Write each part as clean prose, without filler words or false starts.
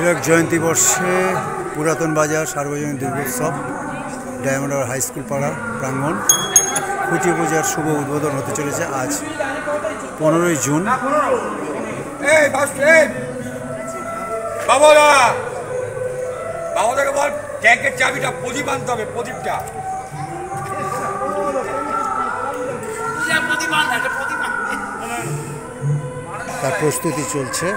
বিবেক জয়ন্তী বর্ষে পুরাতন বাজার সার্বজনীন দুর্গোৎসব ডায়মন্ড হারবার হাই স্কুল পাড়া প্রাঙ্গণ খুঁটি পূজার শুভ উদ্বোধন হতে চলেছে আজ 15ই জুন। বাবাকে বল ট্যাঙ্কের চাবিটা প্রদীপ আনতে হবে, প্রদীপটা তার প্রস্তুতি চলছে।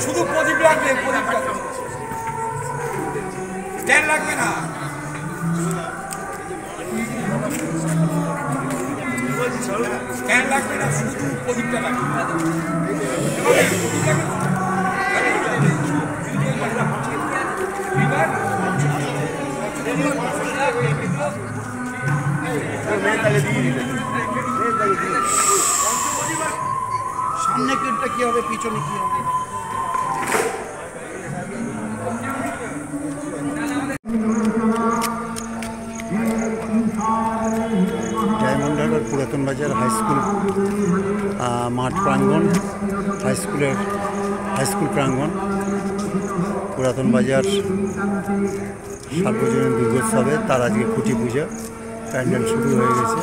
শুধু প্রদীপ লাগবে, প্রদীপটা স্ট্যান্ড লাগবে না। স্ট্যান্ড লাগবে না, শুধু প্রদীপটা লাগবে। সামনে কেটটা কি হবে, পিছনে কি হবে? ডায়মন্ড হারবার পুরাতন বাজার হাই স্কুল মাঠ প্রাঙ্গণ, হাই স্কুল প্রাঙ্গণ পুরাতন বাজার সার্বজনীন দুর্গোৎসবে তার আজকে খুঁটি পূজা প্যান্ডেল শুরু হয়ে গেছে।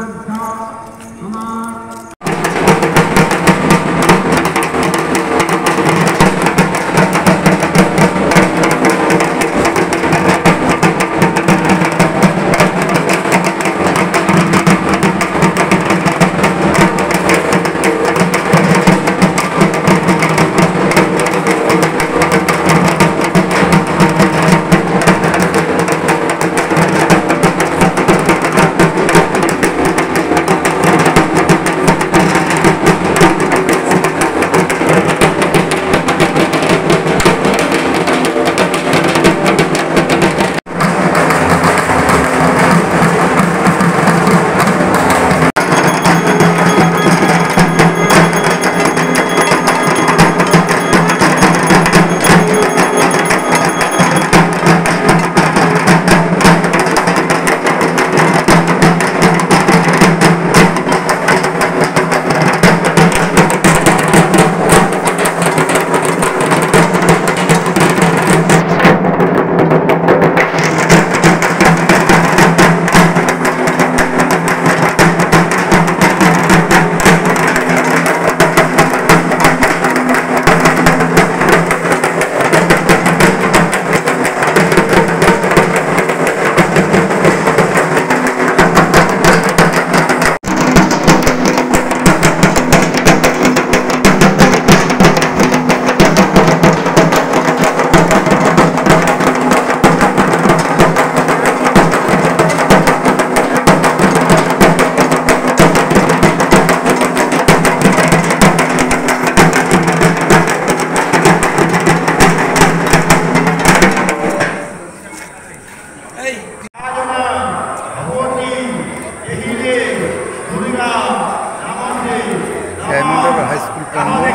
ডায়মন্ড হারবার হাই স্কুল প্রাঙ্গণ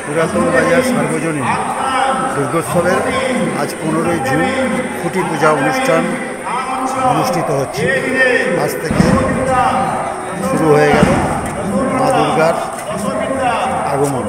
পুরাতন বাজার সার্বজনীন দুর্গোৎসবের আজ 15ই জুন খুঁটি পূজা অনুষ্ঠান অনুষ্ঠিত হচ্ছে। আজ থেকে শুরু হয়ে গেল মা দুর্গার আগমন।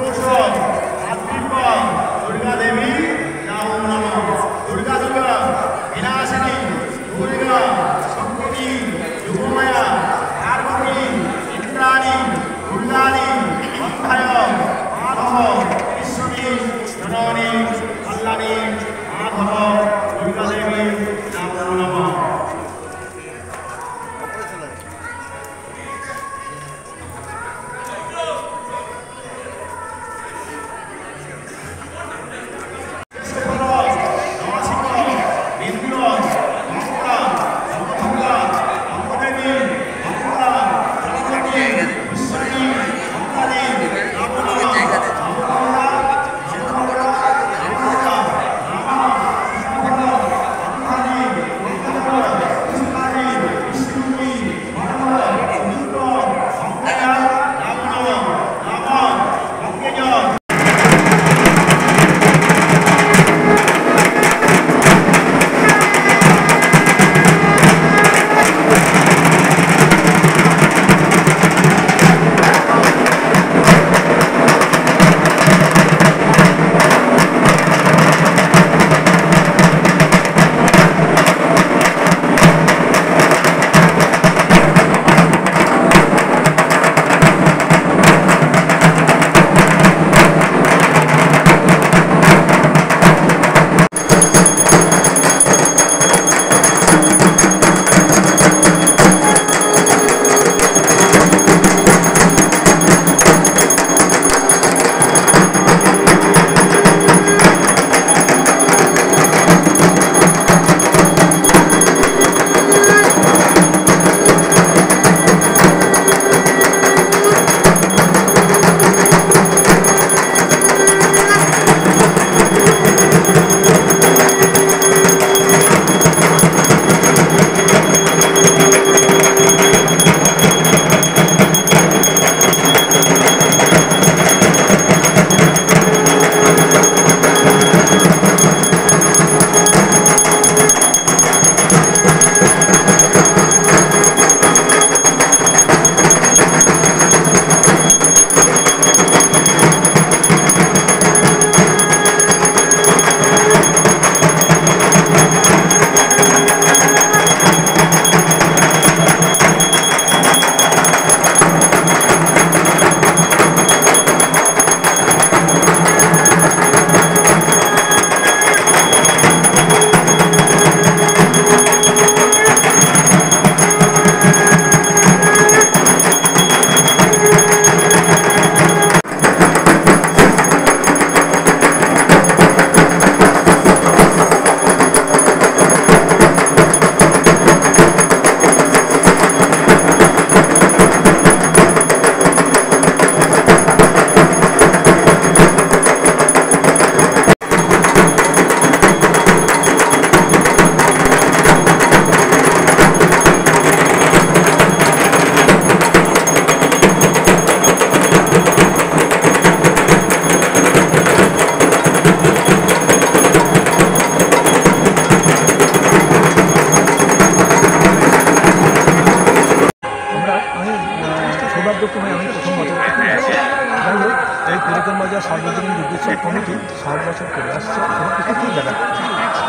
সার্বজনীন দুর্গোৎসব কমিটি 7 বছর করে আসছে এবং উপকৃত দেখাচ্ছে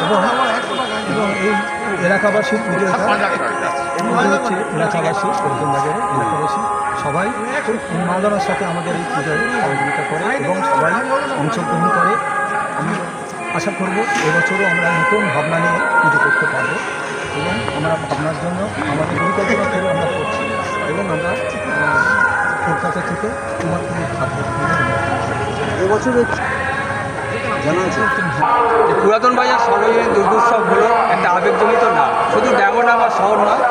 এবং এই এলাকাবাসীর পুজোটা পুজো হচ্ছে এলাকাবাসী প্রথম বাজারে এলাকাবাসী সবাই খুব উন্মাদনার সাথে আমাদের এই পুজোয় সহযোগিতা করে এবং সবাই অংশগ্রহণ করে। আমি আশা করব এবছরও আমরা নতুন ভাবনা নিয়ে পুজো করতে পারবো এবং আমরা ভাবনার জন্য আমাদের পরিকল্পনা করে আমরা করছি এবং আমরা কলকাতা থেকে কুমারপুরের এবছরে জানা আছে পুরাতন বাজার সার্বজনীন দুর্গোৎসব হলো একটা আবেগজনিত নাম, শুধু ডায়মন্ড হারবার শহর নয়,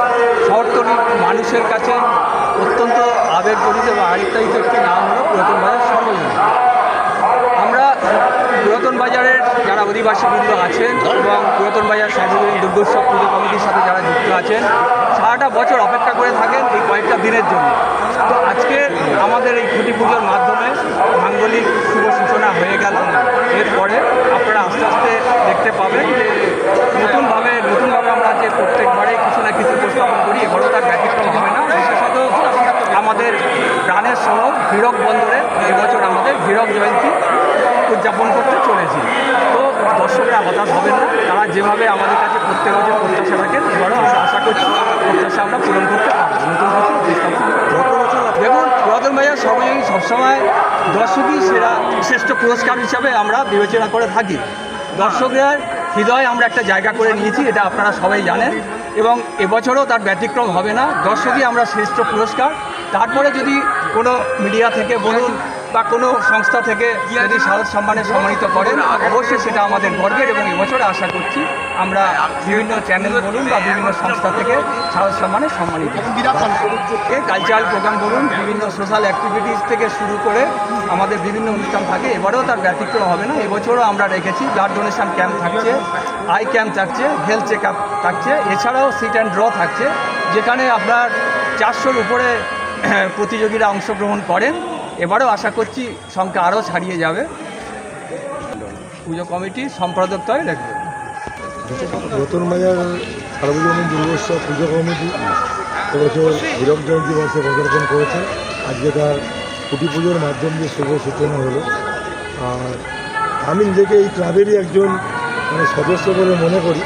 শহরতলির মানুষের কাছে অত্যন্ত আবেগজনিত বা আরেকটাইত একটি নাম হলো পুরাতন বাজার সার্বজনীন। আমরা পুরাতন বাজারের যারা অধিবাসীবৃন্দ আছেন এবং পুরাতন বাজার সার্বজনীন দুর্গোৎসব পুজো কমিটির সাথে যারা যুক্ত আছেন সারাটা বছর অপেক্ষা করে থাকেন এই কয়েকটা দিনের জন্য। তো আজকে আমাদের এই খুঁটি পুজোর মাধ্যমে মাঙ্গলিক শুভ সূচনা হয়ে গেল। এরপরে আপনারা আস্তে আস্তে দেখতে পাবেন যে নতুনভাবে আমরা যে প্রত্যেকবারে কিছু না কিছু উপস্থাপন করি, এবারও তার ব্যতিক্রম হবে না। বিশেষত আমাদের প্রাণের শহর হীরক বন্দরে এবছর আমাদের হীরক জয়ন্তী উদযাপন করতে চলেছি। তো দর্শকরা হতাশ হবেন না, তারা যেভাবে আমাদের কাছে প্রত্যেক বছর প্রত্যাশা রাখেন এবারও আমরা আশা করছি প্রত্যাশা আমরা পূরণ করতে পারবো। নতুন কিছু দেখুন, পুরাতন বাজার সার্বজনীন সবসময় দর্শকই শ্রেষ্ঠ পুরস্কার হিসাবে আমরা বিবেচনা করে থাকি। দর্শকদের হৃদয়ে আমরা একটা জায়গা করে নিয়েছি, এটা আপনারা সবাই জানেন এবং এবছরও তার ব্যতিক্রম হবে না। দর্শকই আমরা শ্রেষ্ঠ পুরস্কার, তারপরে যদি কোনো মিডিয়া থেকে বলুন বা কোনো সংস্থা থেকে যদি শারদ সম্মানে সম্মানিত করেন অবশ্যই সেটা আমাদের গর্বের এবং এবছরে আশা করছি আমরা বিভিন্ন চ্যানেল বলুন বা বিভিন্ন সংস্থা থেকে শারদ সম্মানে সম্মানিত। কালচারাল প্রোগ্রাম বলুন, বিভিন্ন সোশ্যাল অ্যাক্টিভিটিস থেকে শুরু করে আমাদের বিভিন্ন অনুষ্ঠান থাকে, এবারেও তার ব্যতিক্রম হবে না। এবছরও আমরা রেখেছি ব্লাড ডোনেশন ক্যাম্প থাকছে, আই ক্যাম্প থাকছে, হেলথ চেক আপ থাকছে, এছাড়াও সিট অ্যান্ড ড্র থাকছে, যেখানে আপনার 400-র উপরে প্রতিযোগীরা অংশগ্রহণ করেন। এবারেও আশা করছি সংখ্যা আরও ছাড়িয়ে যাবে। পুজো কমিটি সম্পাদকত্বই রাখবে। নতুন বাজার সার্বজনীন দুর্গোৎসব পুজো কমিটি এবছর হীরক জয়ন্তী বর্ষে পদার্পণ করেছে। আজকে তার খুঁটি পুজোর মাধ্যম দিয়ে শুভ সূচনা হলো। আর আমি নিজেকে এই ক্লাবেরই একজন সদস্য বলে মনে করি।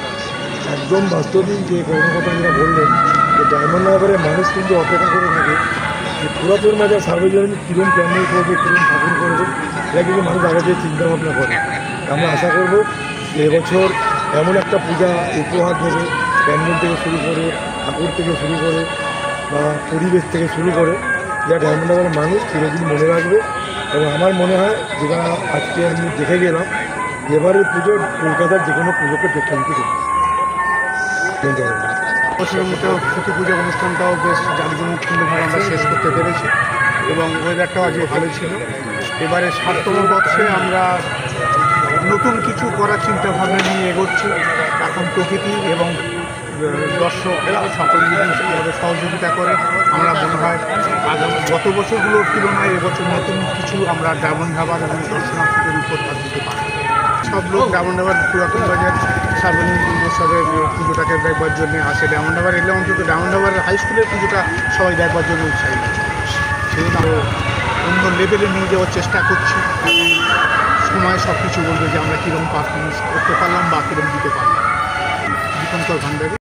একদম বাস্তবিক যে কর্মকর্তা যেটা বললেন যে ডায়মন্ড হারবারের মানুষ কিন্তু অপেক্ষা করে থাকে যে পুরাতন বাজার সার্বজনীন কীরকম প্যান্ডেল করবে, কীরকম ঠাকুর করবে, এটা কিন্তু মানুষ আগে থেকে চিন্তাভাবনা করে। আমরা আশা করব যে এবছর এমন একটা পূজা উপহার দেবে, প্যান্ডেল থেকে শুরু করে, ঠাকুর থেকে শুরু করে বা পরিবেশ থেকে শুরু করে, যা ডায়মন্ড হারবারের মানুষ চিরদিন মনে রাখবে। এবং আমার মনে হয় যেটা আজকে আমি দেখে গেলাম, এবারের পুজো কলকাতার যে কোনো পুজোকে প্রেক্ষান্বিত করবে। বছরের মতো খুঁটি পুজো অনুষ্ঠানটাও বেশ জাঁকজমকপূর্ণভাবে আমরা শেষ করতে পেরেছি এবং ওয়েদারটাও আজকে ভালো ছিল। এবারে 7তম বর্ষে আমরা নতুন কিছু করার চিন্তাভাবনা নিয়ে এগোচ্ছি। এখন প্রকৃতি এবং দর্শকরা সকল মিলে কীভাবে সহযোগিতা করে আমরা মনে হয় গত বছরগুলোর তুলনায় এবছর নতুন কিছু আমরা ডায়মন্ড হারবার এবং দর্শনার্থীদের উপর দিতে পারি। সব লোক ডায়মন্ড হারবার পুরাতন বাজার সার্বজনীন দুর্গোৎসবের পুজোটাকে দেখবার জন্য আসে। ডায়মন্ড হারবার এলে অন্তত ডায়মন্ড হারবার হাই স্কুলের পুজোটা সবাই দেখবার জন্য উৎসাহী। সেই জন্য অন্য লেভেলে নিয়ে যাওয়ার চেষ্টা করছি। সময় সব কিছু বলবে যে আমরা কীরকম পারফরমেন্স করতে পারলাম বা কীরকম দিতে পারলাম। দীপঙ্কর ভান্ডারী।